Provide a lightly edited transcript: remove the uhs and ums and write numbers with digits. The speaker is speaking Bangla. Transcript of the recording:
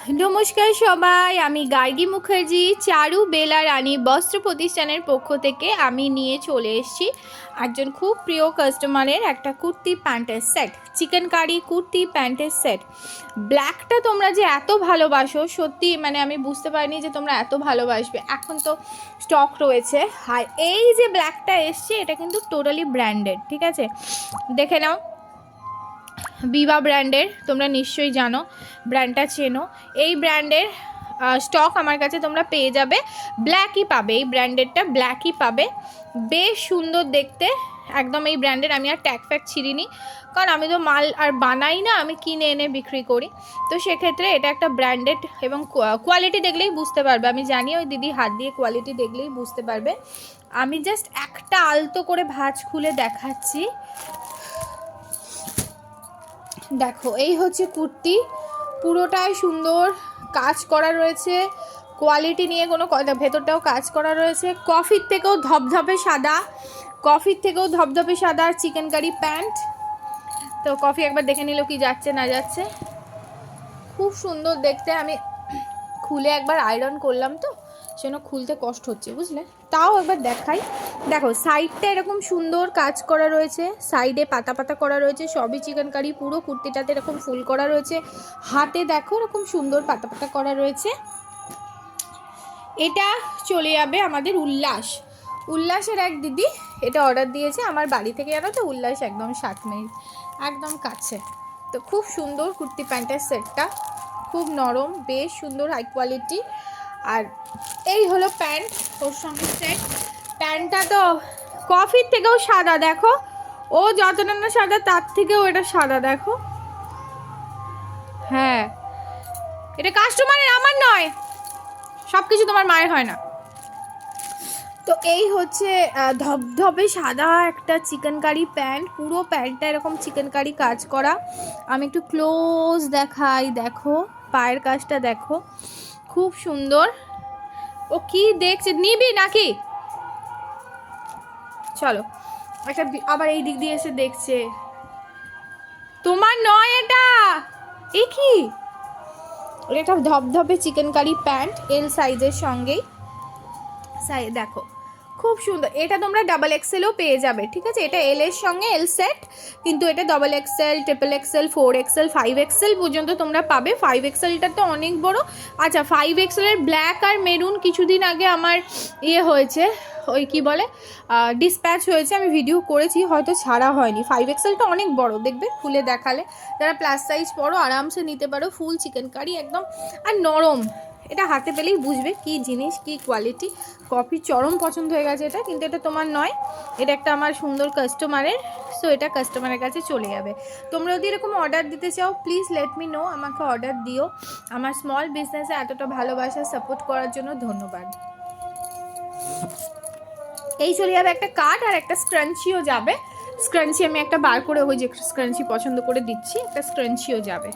নমস্কার সবাই, আমি গার্গী মুখার্জি চারু বেলা রানী বস্ত্র প্রতিষ্ঠানের পক্ষ থেকে আমি নিয়ে চলে এসেছি একজন খুব প্রিয় কাস্টমারের একটা কুর্তি প্যান্টের সেট, চিকেন কারি কুর্তি প্যান্টের সেট। ব্ল্যাকটা তোমরা যে এত ভালোবাসো, সত্যি মানে আমি বুঝতে পারিনি যে তোমরা এত ভালোবাসবে। এখন তো স্টক রয়েছে। আর এই যে ব্ল্যাকটা এসছে এটা কিন্তু টোটালি ব্র্যান্ডেড, ঠিক আছে? দেখে নাও, বিভা ব্র্যান্ডের, তোমরা নিশ্চয়ই জানো, ব্র্যান্ডটা চেনো। এই ব্র্যান্ডের স্টক আমার কাছে তোমরা পেয়ে যাবে, ব্ল্যাকই পাবে, এই ব্র্যান্ডেরটা ব্ল্যাকই পাবে। বেশ সুন্দর দেখতে, একদম এই ব্র্যান্ডের। আমি আর ট্যাগ ফ্যাগ ছিঁড়িনি, কারণ আমি তো মাল আর বানাই না, আমি কিনে এনে বিক্রি করি। তো সেক্ষেত্রে এটা একটা ব্র্যান্ডেড এবং কোয়ালিটি দেখলেই বুঝতে পারবে। আমি জানি ওই দিদি হাত দিয়ে কোয়ালিটি দেখলেই বুঝতে পারবে। আমি জাস্ট একটা আলতো করে ভাঁজ খুলে দেখাচ্ছি। দেখো, এই হচ্ছে কুর্তি, পুরোটাই সুন্দর কাজ করা রয়েছে, কোয়ালিটি নিয়ে কোনো কথা, ভেতরটাও কাজ করা রয়েছে। কফির থেকেও ধপধপে সাদা, কফির থেকেও ধপধপে সাদা চিকেন কারি প্যান্ট। তো কফি একবার দেখে নিল কি যাচ্ছে না যাচ্ছে। খুব সুন্দর দেখতে। আমি খুলে একবার আয়রন করলাম, তো সেজন্য খুলতে কষ্ট হচ্ছে, বুঝলে? তাও একবার দেখাই। দেখো, সাইডটা এরকম সুন্দর কাজ করা রয়েছে, সাইডে পাতা পাতা করা রয়েছে, সবই চিকেন কারি। পুরো কুর্তিটাতে এরকম ফুল করা রয়েছে, হাতে দেখো এরকম সুন্দর পাতা পাতা করা রয়েছে। এটা চলে যাবে আমাদের উল্লাসের এক দিদি এটা অর্ডার দিয়েছে আমার বাড়ি থেকে, জানো তো? উল্লাস একদম 7 মিনিট, একদম কাছে। তো খুব সুন্দর কুর্তি প্যান্টের সেটটা, খুব নরম, বেশ সুন্দর, হাই কোয়ালিটি। আর এই হলো প্যান্ট, ওর সঙ্গে সেট। প্যান্টটা তো কফির থেকেও সাদা, দেখো ও যতটা না সাদা তার থেকেও এটা সাদা, দেখো। হ্যাঁ, এটা কাস্টমারের, আমার নয়। সব কিছু তোমার মায়ের হয় না। তো এই হচ্ছে ধবধবে সাদা একটা চিকেন কারি প্যান্ট, পুরো প্যান্টটা এরকম চিকেন কারি কাজ করা। আমি একটু ক্লোজ দেখাই, দেখো পায়ের কাজটা দেখো, খুব সুন্দর। ও কি দেখছে, নিবি নাকি? চলো, একটা আবার এই দিক দিয়ে এসে দেখছে। তোমার নয় এটা, এ কি? এটা ধবধবে চিকেন কারি প্যান্ট, এল সাইজের সঙ্গেই দেখো, খুব সুন্দর। এটা তোমরা ডাবল এক্সেলও পেয়ে যাবে, ঠিক আছে? এটা এল এর সঙ্গে এল সেট, কিন্তু এটা double excel, triple excel, 4 excel, 5 excel পর্যন্ত তোমরা পাবে। 5 এক্সেলটা তো অনেক বড়। আচ্ছা, 5 এক্সেলের ব্ল্যাক আর মেরুন কিছুদিন আগে আমার ইয়ে হয়েছে, ওই কি বলে, ডিসপ্যাচ হয়েছে, আমি ভিডিও করেছি, হয়তো ছাড়া হয়নি। 5 এক্সেলটা অনেক বড়, দেখবে খুলে দেখালে। যারা প্লাস সাইজ পড়ো আরামসে নিতে পারো, ফুল চিকেন কারি একদম, আর নরম। এটা হাতে পেলেই বুঝবে কি জিনিস, কি কোয়ালিটি। কফি চরম পছন্দ হয়ে গেছে এটা, কিন্তু এটা তোমার নয়, এটা একটা আমার সুন্দর কাস্টমারের। সো এটা কাস্টমারের কাছে চলে যাবে। তোমরা যদি এরকম অর্ডার দিতে চাও, প্লিজ লেট মি নো, আমাকে অর্ডার দিও। আমার স্মল বিজনেসে এতটা ভালোবাসা সাপোর্ট করার জন্য ধন্যবাদ। এই চলে যাবে একটা কাট, আর একটা স্ক্রাঞ্চিও যাবে। স্ক্রাঞ্চি আমি একটা বার করে, ওই যে স্ক্রাঞ্চি পছন্দ করে দিচ্ছি, একটা স্ক্রাঞ্চিও যাবে।